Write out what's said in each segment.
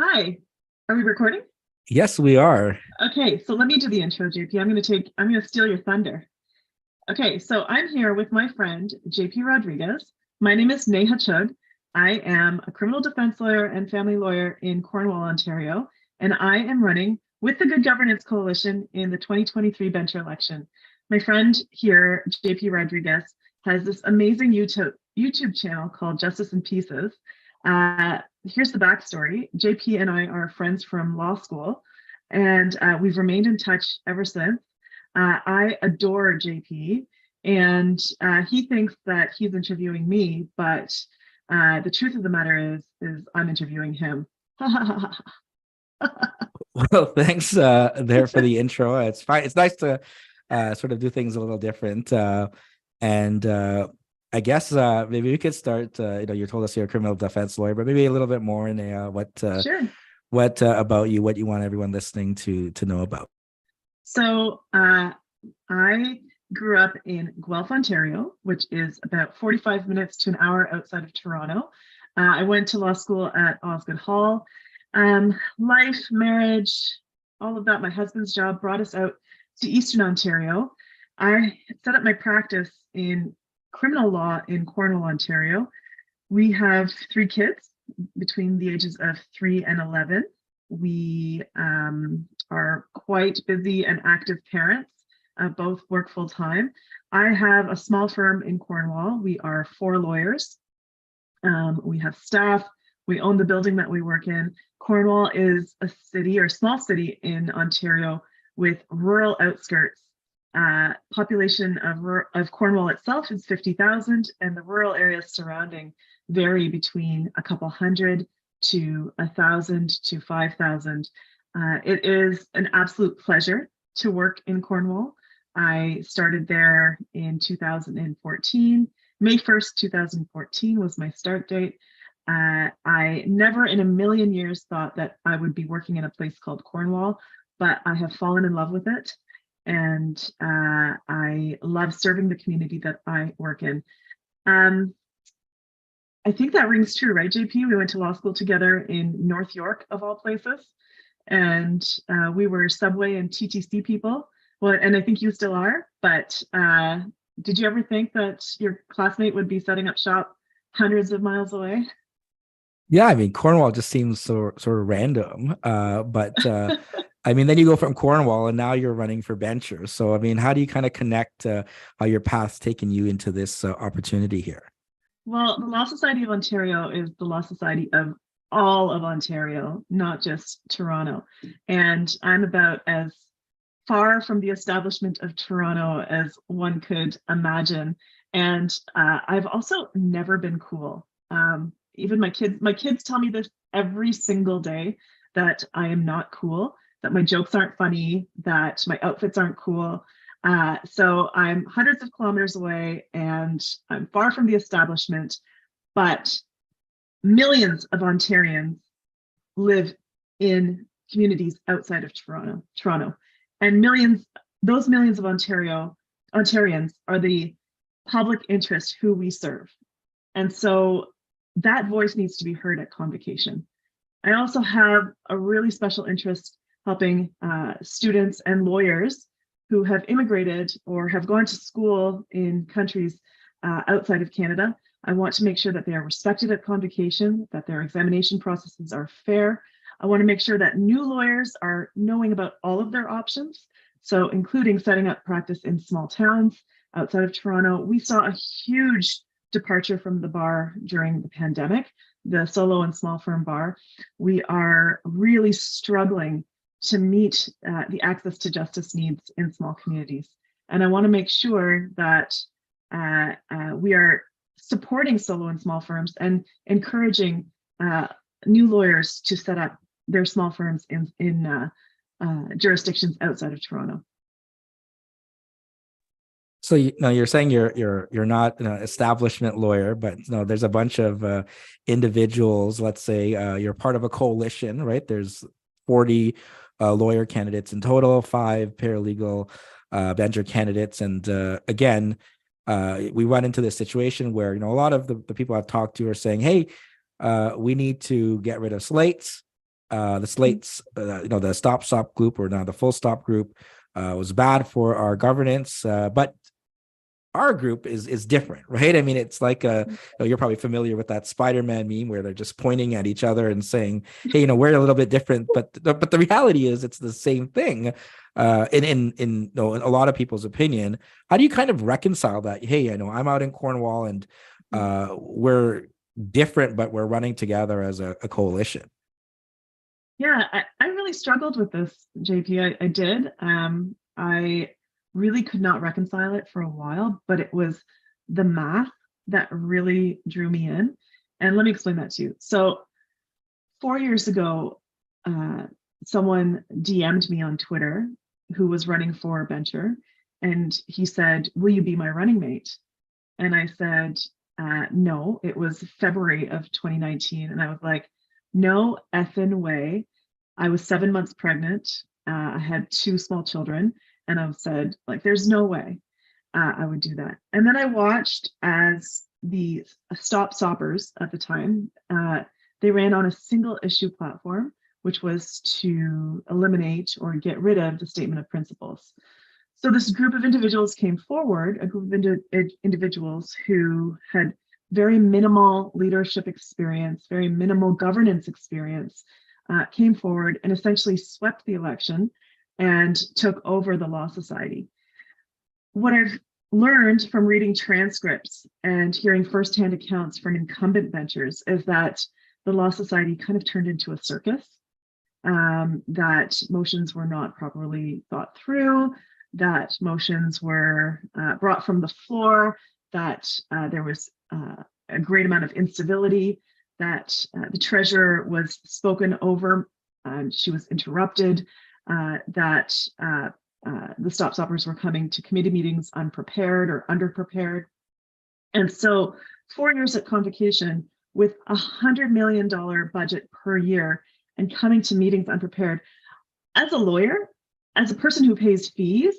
Hi, are we recording? Yes, we are. Okay, so let me do the intro, JP. I'm going to steal your thunder. Okay, so I'm here with my friend, JP Rodriguez. My name is Neha Chugh. I am a criminal defense lawyer and family lawyer in Cornwall, Ontario, and I am running with the Good Governance Coalition in the 2023 Bencher election. My friend here, JP Rodriguez, has this amazing YouTube channel called Justice in Pieces. Here's the backstory. JP and I are friends from law school, and we've remained in touch ever since. I adore JP, and he thinks that he's interviewing me, but the truth of the matter is I'm interviewing him. Well, thanks there for the intro. It's fine. It's nice to sort of do things a little different. And I guess maybe we could start. You told us you're a criminal defense lawyer, but maybe a little bit more in Sure. what about you, what you want everyone listening to know about. So I grew up in Guelph, Ontario, which is about 45 minutes to an hour outside of Toronto. I went to law school at Osgoode Hall. Life, marriage, all of that, my husband's job brought us out to Eastern Ontario. I set up my practice in criminal law in Cornwall, Ontario. We have three kids between the ages of 3 and 11. We are quite busy and active parents, both work full time. I have a small firm in Cornwall. We are four lawyers. We have staff. We own the building that we work in. Cornwall is a city or small city in Ontario with rural outskirts. Population of Cornwall itself is 50,000, and the rural areas surrounding vary between a couple hundred to 1,000 to 5,000. It is an absolute pleasure to work in Cornwall. I started there in 2014. May 1st, 2014 was my start date. I never in a million years thought that I would be working in a place called Cornwall, but I have fallen in love with it. And I love serving the community that I work in. Um, I think that rings true, right, JP? We went to law school together in North York, of all places, and we were subway and TTC people. Well, and I think you still are. But did you ever think that your classmate would be setting up shop hundreds of miles away? Yeah, I mean Cornwall just seems sort of random. But I mean, then you go from Cornwall and now you're running for Bencher. So I mean, how do you kind of connect how your path's taken you into this opportunity here? Well, the Law Society of Ontario is the law society of all of Ontario, not just Toronto. And I'm about as far from the establishment of Toronto as one could imagine. And I've also never been cool. Even my kids tell me this every single day, that I am not cool, that my jokes aren't funny, that my outfits aren't cool. So I'm hundreds of kilometers away and I'm far from the establishment, but millions of Ontarians live in communities outside of Toronto, and those millions of Ontarians are the public interest who we serve. And so that voice needs to be heard at convocation. I also have a really special interest helping students and lawyers who have immigrated or have gone to school in countries outside of Canada. I want to make sure that they are respected at convocation, that their examination processes are fair. I want to make sure that new lawyers are knowing about all of their options, so including setting up practice in small towns outside of Toronto. We saw a huge departure from the bar during the pandemic, the solo and small firm bar. We are really struggling to meet the access to justice needs in small communities. And I want to make sure that we are supporting solo and small firms and encouraging new lawyers to set up their small firms in jurisdictions outside of Toronto. So you're saying you're not an establishment lawyer, but there's a bunch of individuals. Let's say you're part of a coalition, right? There's 40 lawyer candidates in total, 5 paralegal bencher candidates, and again, we run into this situation where a lot of the people I've talked to are saying, "Hey, we need to get rid of slates. the slates, the stop group, or now the full stop group, was bad for our governance, but our group is different, right? I mean, it's like you're probably familiar with that Spider-Man meme where they're just pointing at each other and saying, "Hey, we're a little bit different," but the reality is it's the same thing. In a lot of people's opinion, how do you kind of reconcile that? Hey, I'm out in Cornwall and we're different, but we're running together as a coalition. Yeah, I really struggled with this, JP. I did. I really could not reconcile it for a while, but it was the math that really drew me in. And let me explain that to you. So 4 years ago, someone DM'd me on Twitter who was running for bencher, and he said, "Will you be my running mate?" And I said, no. It was February of 2019. And I was like, no effing way. I was 7 months pregnant. I had 2 small children. And I said, like, there's no way I would do that. And then I watched as the Stop Stoppers at the time, they ran on a single issue platform, which was to eliminate or get rid of the statement of principles. So this group of individuals came forward, a group of individuals who had very minimal leadership experience, very minimal governance experience, came forward and essentially swept the election and took over the Law Society. What I've learned from reading transcripts and hearing firsthand accounts from incumbent benchers is that the Law Society kind of turned into a circus, that motions were not properly thought through, that motions were brought from the floor, that there was a great amount of incivility, that the treasurer was spoken over, she was interrupted, that the Stop Stoppers were coming to committee meetings unprepared or underprepared. And so 4 years at convocation with $100 million budget per year and coming to meetings unprepared, as a lawyer, as a person who pays fees,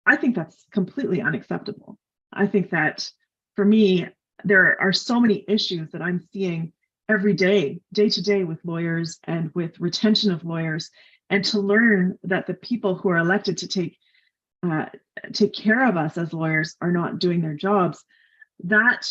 I think that's completely unacceptable. I think that for me, there are so many issues that I'm seeing every day, day to day, with lawyers and with retention of lawyers, and to learn that the people who are elected to take care of us as lawyers are not doing their jobs. That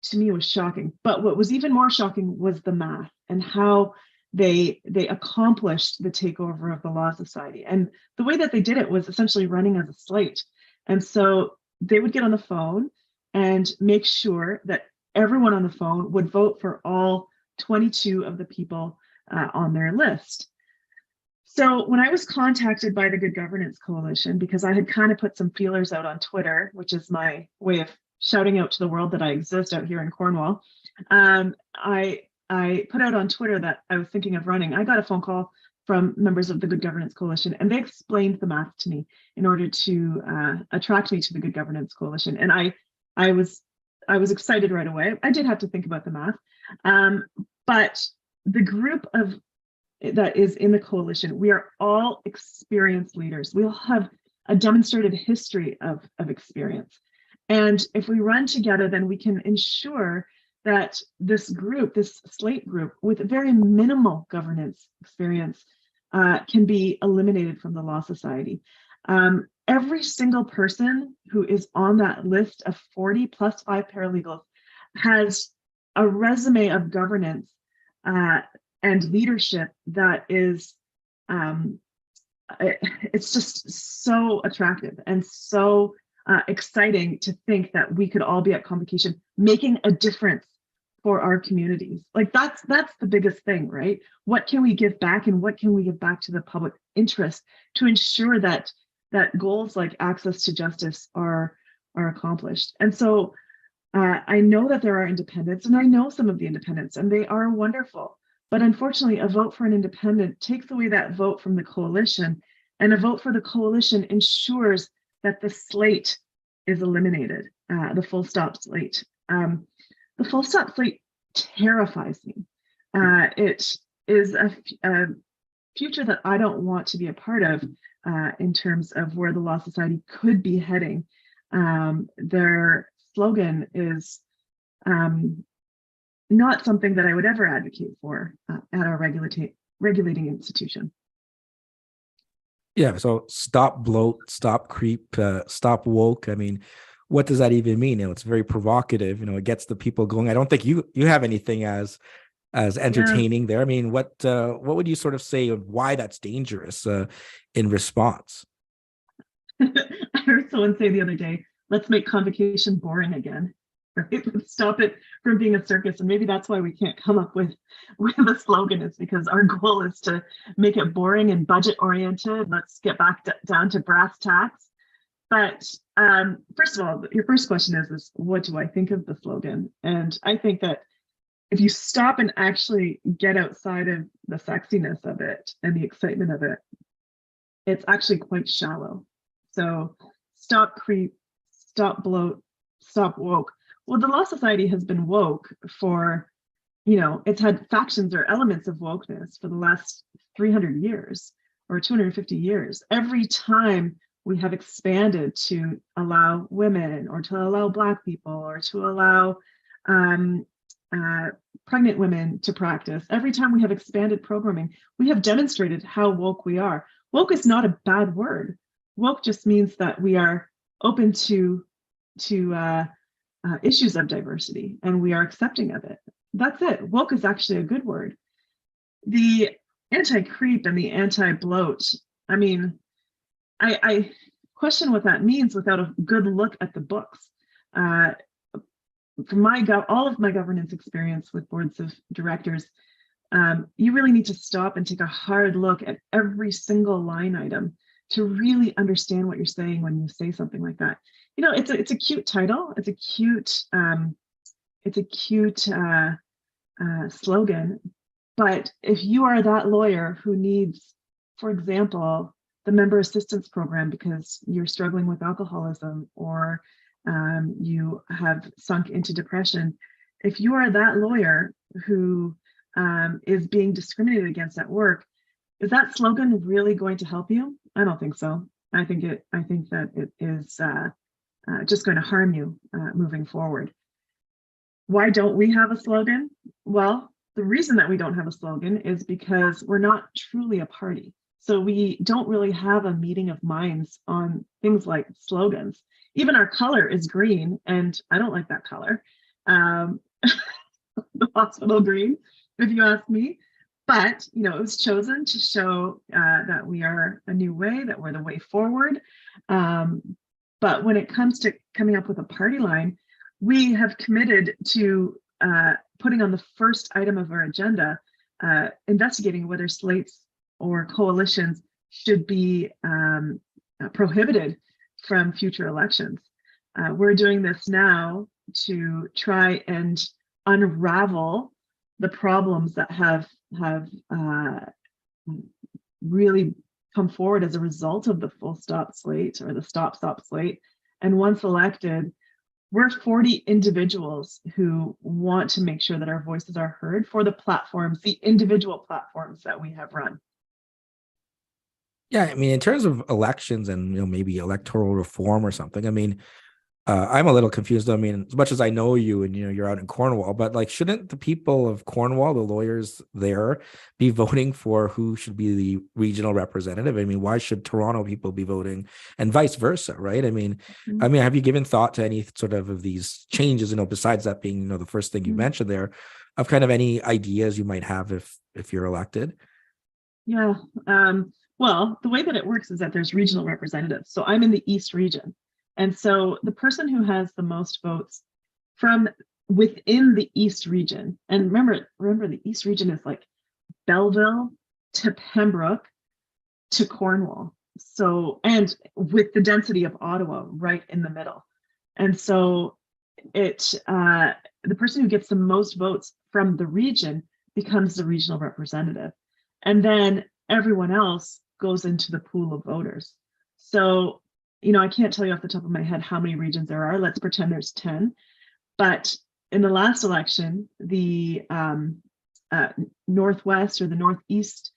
to me was shocking. But what was even more shocking was the math and how they accomplished the takeover of the Law Society. And the way that they did it was essentially running as a slate. And so they would get on the phone and make sure that everyone on the phone would vote for all 22 of the people on their list. So when I was contacted by the Good Governance Coalition, because I had kind of put some feelers out on Twitter, which is my way of shouting out to the world that I exist out here in Cornwall, I put out on Twitter that I was thinking of running. I got a phone call from members of the Good Governance Coalition, and they explained the math to me in order to attract me to the Good Governance Coalition. And I was excited right away. I did have to think about the math, but the group that is in the coalition, we are all experienced leaders. We all have a demonstrated history of experience. And if we run together, then we can ensure that this group, this slate group with very minimal governance experience, can be eliminated from the Law Society. Every single person who is on that list of 40 plus 5 paralegals has a resume of governance and leadership that is, it's just so attractive and so exciting to think that we could all be at convocation making a difference for our communities. Like that's the biggest thing, right? What can we give back, and what can we give back to the public interest to ensure that goals like access to justice are accomplished? And so I know that there are independents, and I know some of the independents, and they are wonderful. But unfortunately, a vote for an independent takes away that vote from the coalition, and a vote for the coalition ensures that the slate is eliminated, the full stop slate. The full stop slate terrifies me. It is a future that I don't want to be a part of in terms of where the Law Society could be heading. Their slogan is not something that I would ever advocate for at our regulating institution. Yeah. So stop bloat, stop creep, stop woke. I mean, what does that even mean? It's very provocative. It gets the people going. I don't think you have anything as Yeah. entertaining there. I mean, what would you sort of say of why that's dangerous in response? I heard someone say the other day, let's make convocation boring again. Right? Let's stop it from being a circus. And maybe that's why we can't come up with a slogan, is because our goal is to make it boring and budget oriented. Let's get back down to brass tacks. But first of all, your first question is what do I think of the slogan? And I think that if you stop and actually get outside of the sexiness of it and the excitement of it, it's actually quite shallow. So stop creep, stop bloat, stop woke. Well, the Law Society has been woke for, it's had factions or elements of wokeness for the last 300 years or 250 years. Every time we have expanded to allow women or to allow Black people or to allow pregnant women to practice, every time we have expanded programming, we have demonstrated how woke we are. Woke is not a bad word. Woke just means that we are open to issues of diversity and we are accepting of it. That's it. Woke is actually a good word. The anti-creep and the anti-bloat, I mean, I question what that means without a good look at the books. From all of my governance experience with boards of directors, you really need to stop and take a hard look at every single line item to really understand what you're saying when you say something like that. It's a cute title. It's a cute slogan. But if you are that lawyer who needs, for example, the member assistance program because you're struggling with alcoholism or you have sunk into depression, if you are that lawyer who is being discriminated against at work, is that slogan really going to help you? I don't think so. I think that it is just going to harm you moving forward. Why don't we have a slogan? Well, the reason that we don't have a slogan is because we're not truly a party. So we don't really have a meeting of minds on things like slogans. Even our color is green, and I don't like that color. The hospital green, if you ask me. But, it was chosen to show that we are a new way, that we're the way forward. But when it comes to coming up with a party line, we have committed to putting on the first item of our agenda, investigating whether slates or coalitions should be prohibited from future elections. We're doing this now to try and unravel the problems that have really come forward as a result of the full stop slate or the stop slate. And once elected, we're 40 individuals who want to make sure that our voices are heard for the platforms, the individual platforms that we have run. Yeah, I mean, in terms of elections and maybe electoral reform or something, I mean, I'm a little confused. I mean, as much as I know you and you're out in Cornwall, but like, shouldn't the people of Cornwall, the lawyers there, be voting for who should be the regional representative? I mean, why should Toronto people be voting and vice versa, right? I mean, have you given thought to any sort of these changes? Besides that being the first thing you mentioned there, of kind of any ideas you might have if you're elected? Yeah. Well, the way that it works is that there's regional representatives. So I'm in the East region. And so the person who has the most votes from within the East region, and remember the East region is like Belleville to Pembroke to Cornwall. So, and with the density of Ottawa right in the middle. And so the person who gets the most votes from the region becomes the regional representative. And then everyone else goes into the pool of voters. So, I can't tell you off the top of my head how many regions there are. Let's pretend there's 10. But in the last election, the Northwest or the Northeast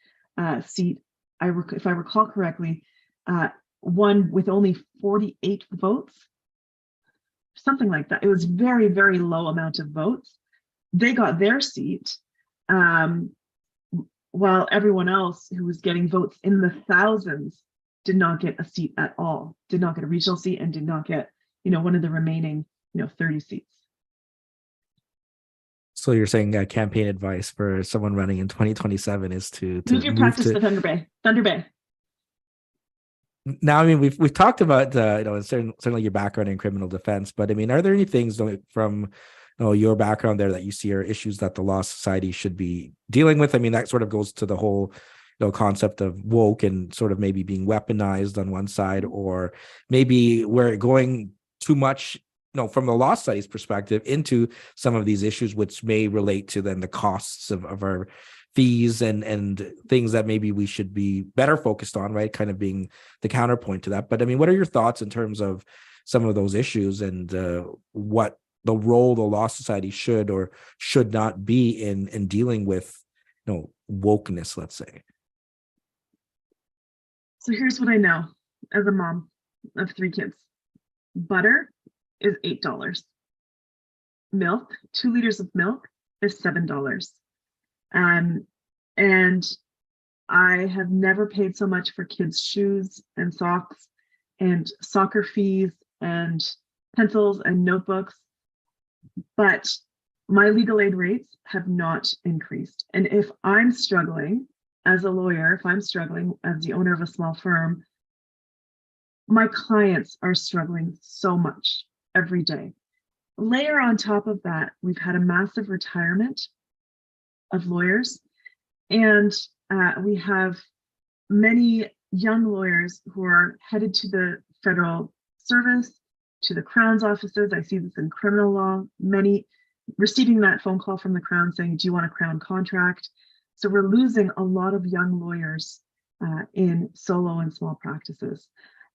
seat, if I recall correctly, won with only 48 votes, something like that. It was very, very low amount of votes. They got their seat. while everyone else who was getting votes in the thousands did not get a seat at all, did not get a regional seat, and did not get, one of the remaining, 30 seats. So you're saying campaign advice for someone running in 2027 is to Move your move practice to to Thunder Bay. Thunder Bay. now. I mean, we've talked about certainly your background in criminal defense, but I mean, are there any things from your background there that you see are issues that the Law Society should be dealing with? I mean, that sort of goes to the whole concept of woke and sort of maybe being weaponized on one side, or maybe we're going too much from the Law Society's perspective into some of these issues, which may relate to then the costs of our fees and things that maybe we should be better focused on, right? Kind of being the counterpoint to that. But I mean, what are your thoughts in terms of some of those issues and what the role the Law Society should or should not be in dealing with wokeness, let's say? So here's what I know as a mom of 3 kids. Butter is $8. Milk, 2 liters of milk is $7. And I have never paid so much for kids' shoes and socks and soccer fees and pencils and notebooks. But my legal aid rates have not increased. And if I'm struggling as a lawyer, if I'm struggling as the owner of a small firm, my clients are struggling so much every day. Layer on top of that, we've had a massive retirement of lawyers, and we have many young lawyers who are headed to the federal service, to the Crown's offices. I see this in criminal law, many receiving that phone call from the Crown saying, do you want a Crown contract? So we're losing a lot of young lawyers in solo and small practices.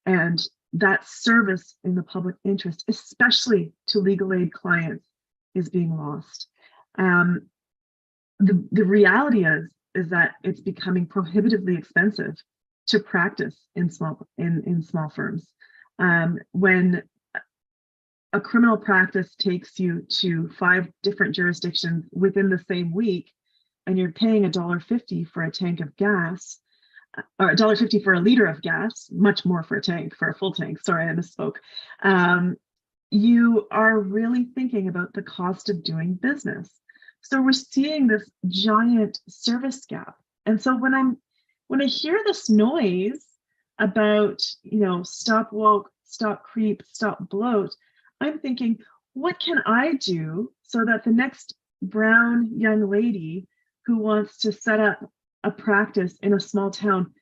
And that service in the public interest, especially to legal aid clients, is being lost. The reality is that it's becoming prohibitively expensive to practice in small firms. When a criminal practice takes you to 5 different jurisdictions within the same week, and you're paying $1.50 for a tank of gas, or $1.50 for a liter of gas, much more for a full tank. Sorry, I misspoke. You are really thinking about the cost of doing business. So we're seeing this giant service gap. And so when I hear this noise about, stop woke, stop creep, stop bloat, I'm thinking, what can I do so that the next brown young lady who wants to set up a practice in a small town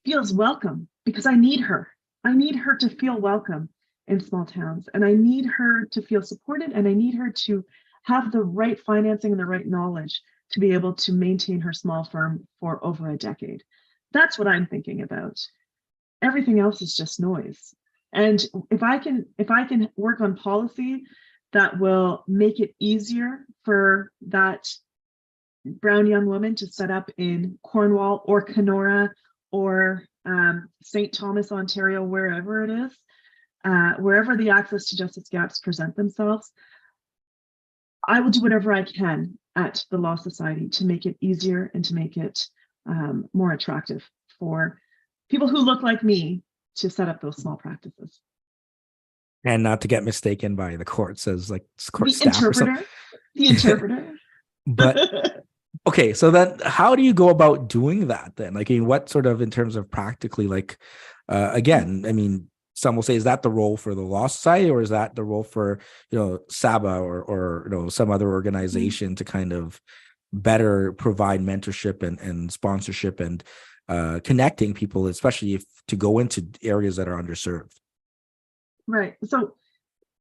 feels welcome? Because I need her. I need her to feel welcome in small towns, and I need her to feel supported, and I need her to have the right financing and the right knowledge to be able to maintain her small firm for over a decade. That's what I'm thinking about. Everything else is just noise. And if I can work on policy that will make it easier for that brown young woman to set up in Cornwall or Kenora or St. Thomas, Ontario, wherever it is, wherever the access to justice gaps present themselves, I will do whatever I can at the Law Society to make it easier and to make it more attractive for people who look like me to set up those small practices. And not to get mistaken by the courts as like court The staff or something. The interpreter. But okay, so then how do you go about doing that then? Like, what sort of, in terms of practically, like, again, I mean, some will say, is that the role for the Law Society, or is that the role for, SABA or some other organization to kind of better provide mentorship and sponsorship and connecting people, especially if to go into areas that are underserved? Right. So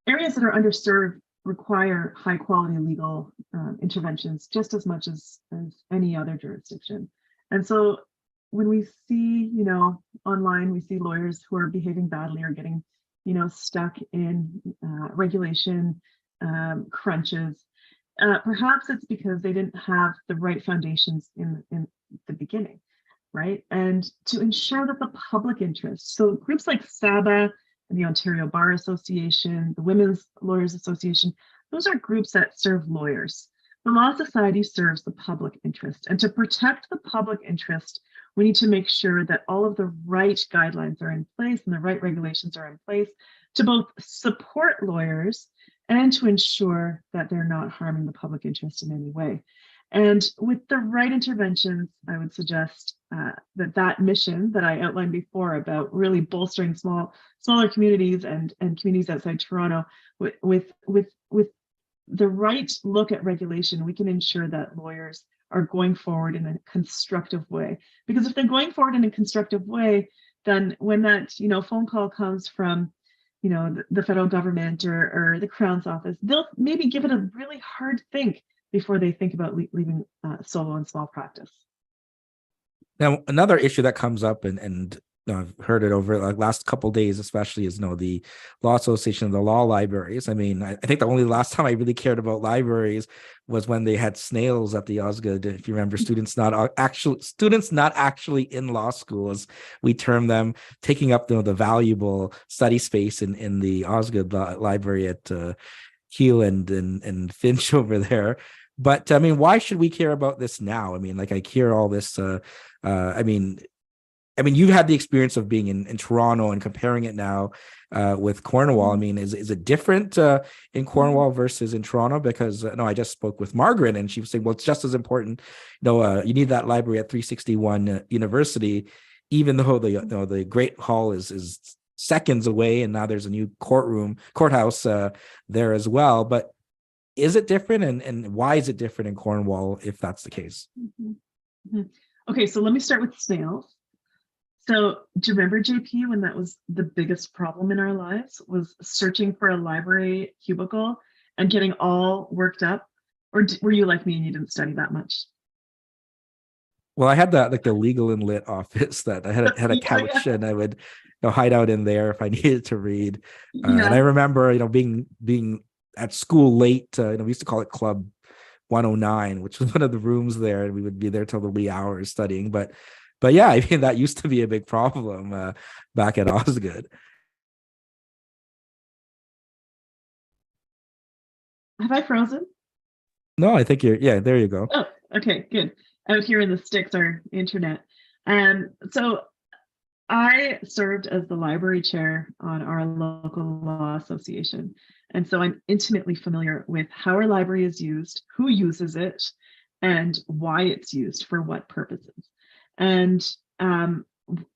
areas that are underserved require high quality legal interventions just as much as any other jurisdiction. And so when we see, online, we see lawyers who are behaving badly or getting, stuck in regulation crunches. Perhaps it's because they didn't have the right foundations in the beginning, right? And to ensure that the public interest, so groups like SABA and the Ontario Bar Association, the Women's Lawyers Association, those are groups that serve lawyers. The Law Society serves the public interest, and to protect the public interest, we need to make sure that all of the right guidelines are in place and the right regulations are in place to both support lawyers and to ensure that they're not harming the public interest in any way. And with the right interventions, I would suggest that mission that I outlined before about really bolstering smaller communities and communities outside Toronto with the right look at regulation, we can ensure that lawyers are going forward in a constructive way. Because if they're going forward in a constructive way, then when that phone call comes from the federal government or the Crown's office, they'll maybe give it a really hard think before they think about leaving solo and small practice. Now, another issue that comes up, and I've heard it over the last couple of days, especially, is the Law Association of the Law Libraries. I mean, I think the only last time I really cared about libraries was when they had snails at the Osgood. If you remember, students not actually in law school, as we term them, taking up the valuable study space in the Osgood library at Keele and Finch over there. But I mean, why should we care about this now? I mean, like, I hear all this. I mean, you've had the experience of being in Toronto and comparing it now with Cornwall. I mean, is it different in Cornwall versus in Toronto? Because no, I just spoke with Margaret, and she was saying, well, it's just as important. You need that library at 361 University, even though the Great Hall is seconds away, and now there's a new courthouse there as well. But is it different, and why is it different in Cornwall if that's the case? Okay, so let me start with snails. So do you remember, JP, when that was the biggest problem in our lives, was searching for a library cubicle and getting all worked up? Or were you like me and you didn't study that much? Well, I had that, like, the legal and lit office that I had a couch, and I would hide out in there if I needed to read. And I remember, being at school late. We used to call it Club 109, which was one of the rooms there, and we would be there till the wee hours studying. But yeah, I mean, that used to be a big problem back at Osgood. Have I frozen? No, I think yeah, there you go. Oh, okay, good. Out here in the sticks, our internet. So I served as the library chair on our local law association. And so I'm intimately familiar with how our library is used, who uses it, and why it's used, for what purposes. And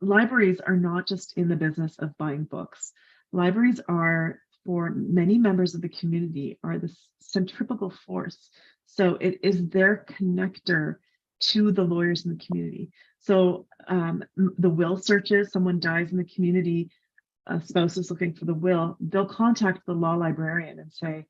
libraries are not just in the business of buying books. Libraries are, for many members of the community, are the centripetal force. So it is their connector to the lawyers in the community. So the will searches, someone dies in the community, a spouse is looking for the will, they'll contact the law librarian and say,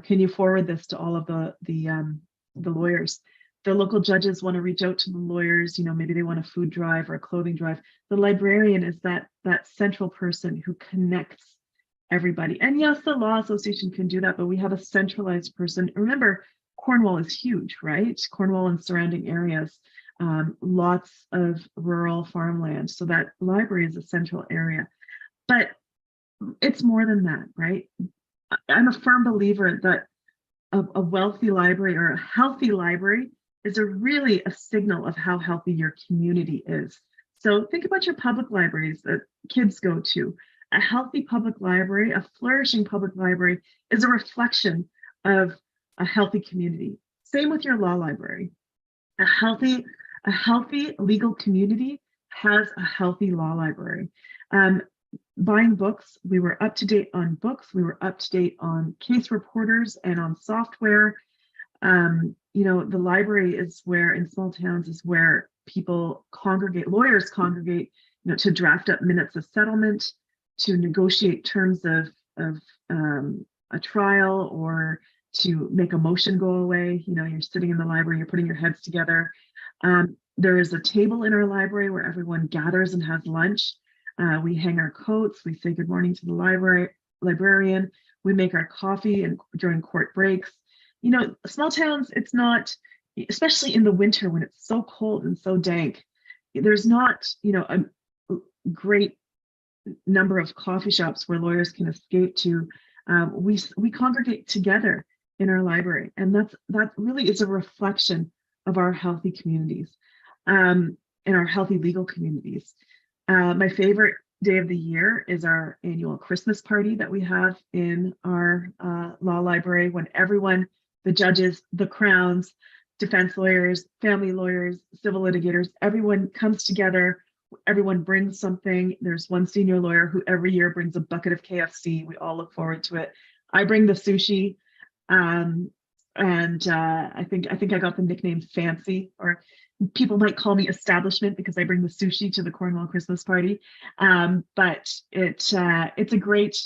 can you forward this to all of the lawyers? The local judges want to reach out to the lawyers, maybe they want a food drive or a clothing drive. The librarian is that central person who connects everybody. And yes, the law association can do that, but we have a centralized person. Remember, Cornwall is huge, right? Cornwall and surrounding areas, lots of rural farmland. So that library is a central area. But it's more than that, right? I'm a firm believer that a wealthy library or a healthy library is really a signal of how healthy your community is. So think about your public libraries that kids go to. A healthy public library, a flourishing public library, is a reflection of a healthy community. Same with your law library. A healthy legal community has a healthy law library. Buying books, we were up to date on books, we were up to date on case reporters and on software. The library is where, in small towns, is where people congregate, lawyers congregate, to draft up minutes of settlement, to negotiate terms of a trial, or to make a motion go away. You're sitting in the library, you're putting your heads together. There is a table in our library where everyone gathers and has lunch. We hang our coats, we say good morning to the librarian, we make our coffee and during court breaks. Small towns, it's not, especially in the winter when it's so cold and so dank, there's not, a great number of coffee shops where lawyers can escape to. We congregate together in our library. And that really is a reflection of our healthy communities, and our healthy legal communities. My favorite day of the year is our annual Christmas party that we have in our law library, when everyone, the judges, the crowns, defense lawyers, family lawyers, civil litigators, everyone comes together. Everyone brings something. There's one senior lawyer who every year brings a bucket of KFC. We all look forward to it. I bring the sushi, and I think I got the nickname Fancy, or people might call me Establishment, because I bring the sushi to the Cornwall Christmas party. But it's a great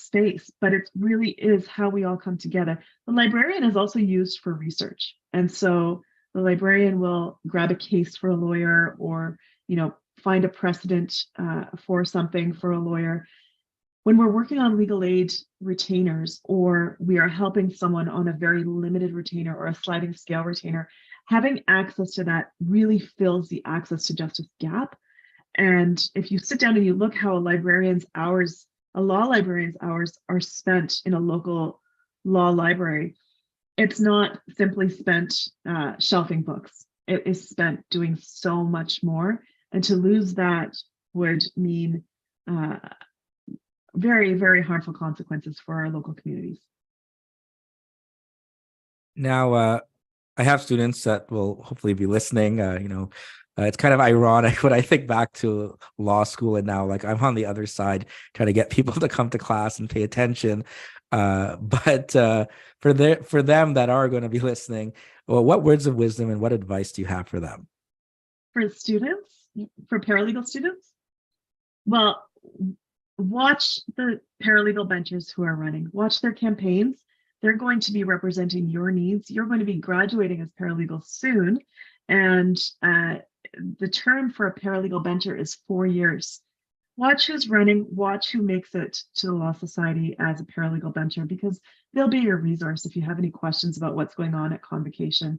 space, but it really is how we all come together. The librarian is also used for research, and so the librarian will grab a case for a lawyer, or find a precedent for something for a lawyer. When we're working on legal aid retainers, or we are helping someone on a very limited retainer or a sliding scale retainer, having access to that really fills the access to justice gap. And if you sit down and you look how a law librarian's hours are spent in a local law library, it's not simply spent shelving books. It is spent doing so much more. And to lose that would mean very, very harmful consequences for our local communities. Now, I have students that will hopefully be listening. It's kind of ironic when I think back to law school, and now, like, I'm on the other side trying to get people to come to class and pay attention. But for them that are going to be listening, well, what words of wisdom and what advice do you have for them? For students, for paralegal students, well, watch the paralegal benchers who are running. Watch their campaigns. They're going to be representing your needs. You're going to be graduating as paralegals soon. And the term for a paralegal bencher is 4 years. Watch who's running, watch who makes it to the Law Society as a paralegal bencher, because they'll be your resource if you have any questions about what's going on at convocation.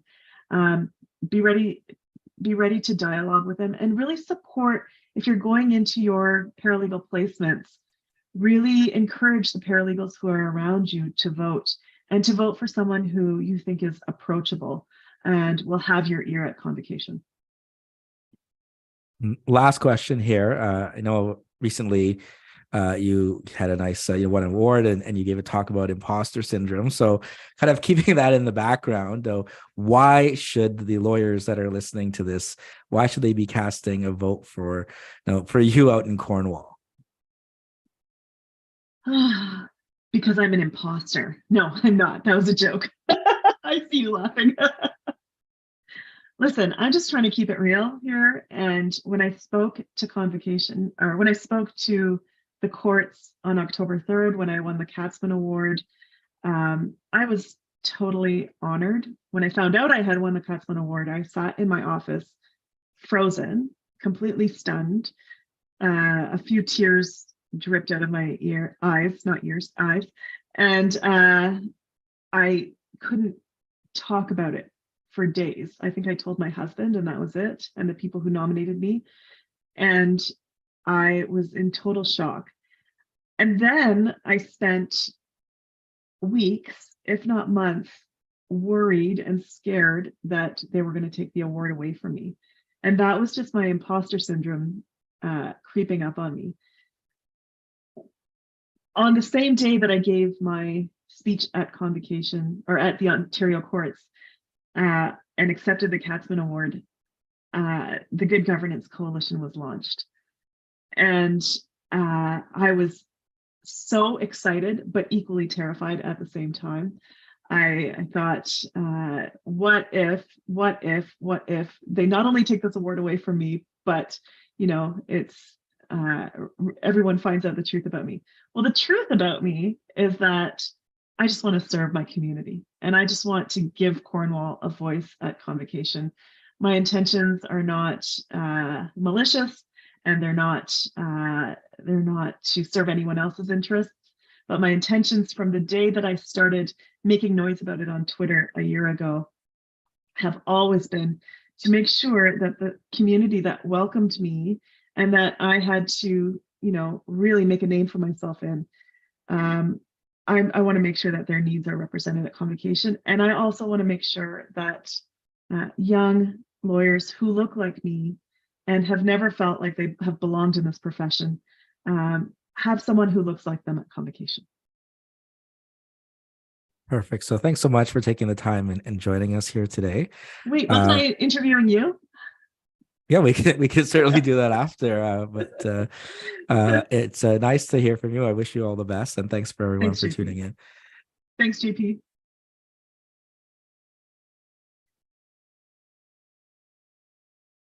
Be ready to dialogue with them, and really support. If you're going into your paralegal placements, really encourage the paralegals who are around you to vote, and to vote for someone who you think is approachable and will have your ear at convocation. Last question here. I know recently you had a nice, you won an award, and you gave a talk about imposter syndrome. So kind of keeping that in the background, though, why should the lawyers that are listening to this, why should they be casting a vote for you out in Cornwall? Because I'm an imposter. No, I'm not. That was a joke. I see you laughing. Listen, I'm just trying to keep it real here. And when I spoke to convocation, or when I spoke to the courts on October 3rd, when I won the Katzman Award, I was totally honored. When I found out I had won the Katzman Award, I sat in my office, frozen, completely stunned. A few tears dripped out of my eyes, and I couldn't talk about it for days. I think I told my husband, and that was it, and the people who nominated me. And I was in total shock. And then I spent weeks, if not months, worried and scared that they were going to take the award away from me. And that was just my imposter syndrome creeping up on me. On the same day that I gave my speech at convocation, or at the Ontario courts, and accepted the Katzman Award, the Good Governance Coalition was launched. And I was so excited, but equally terrified at the same time. I thought, what if they not only take this award away from me, but it's everyone finds out the truth about me. Well, the truth about me is that I just want to serve my community, and I just want to give Cornwall a voice at convocation. My intentions are not malicious, and they're not to serve anyone else's interests. But my intentions from the day that I started making noise about it on Twitter a year ago have always been to make sure that the community that welcomed me, and that I had to, really make a name for myself in, I want to make sure that their needs are represented at convocation. And I also want to make sure that young lawyers who look like me and have never felt like they have belonged in this profession have someone who looks like them at convocation. Perfect. So thanks so much for taking the time and joining us here today. Wait, wasn't I interviewing you? Yeah, we can certainly do that after. But it's nice to hear from you. I wish you all the best, and thanks for everyone Thanks, for JP. tuning in. Thanks, JP.